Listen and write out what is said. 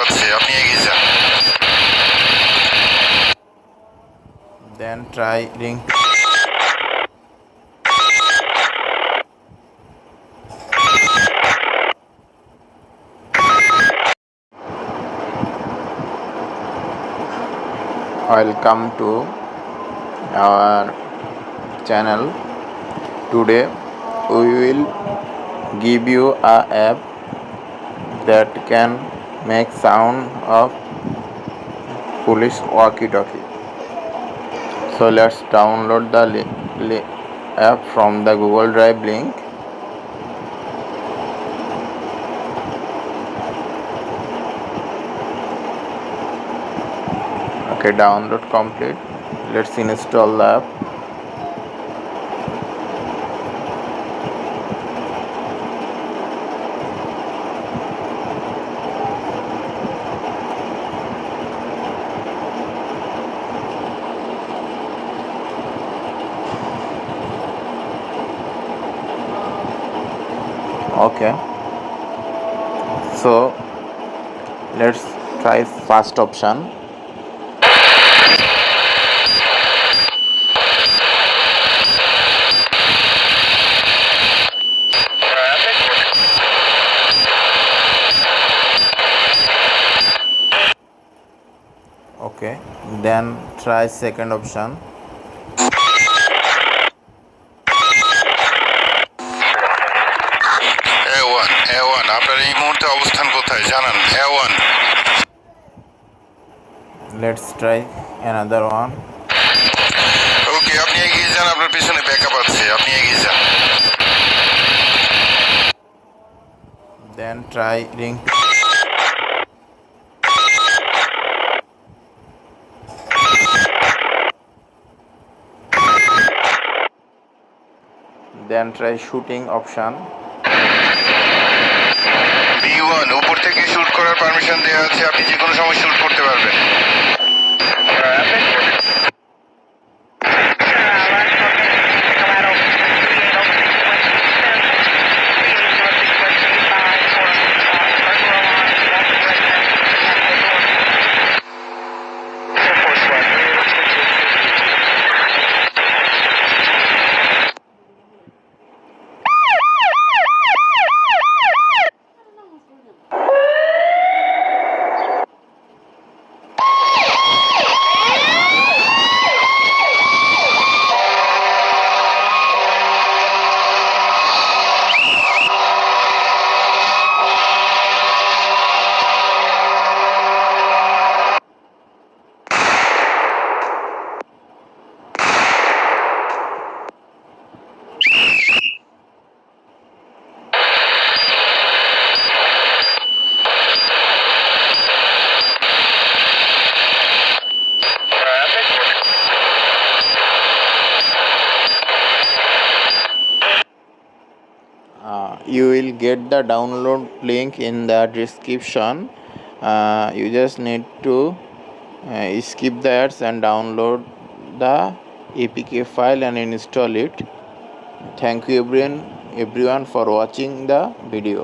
পাচ্ছে, আপনি এগিয়ে যান। Then try ring. Welcome to our channel. Today we will give you a app that can make sound of police walkie talkie. So let's download the app from the Google Drive link. Okay, download complete. Let's install the app. Okay, so let's try first option. Okay, then try second option. A1 আপনার এই মুহূর্তে অবস্থান কোথায় জানান। A1 Let's try another one. ওকে, আপনি এগিয়ে যান, আপনার পিছনে ব্যাকআপ আছে, আপনি এগিয়ে যান। Then try ring. Then try shooting option. B1 উপর থেকে শুট করার পারমিশন দেওয়া আছে, আপনি যে কোনো সময় শুট করতে পারবেন। You will get the download link in the description. You just need to skip the ads and download the APK file and install it. Thank you everyone for watching the video.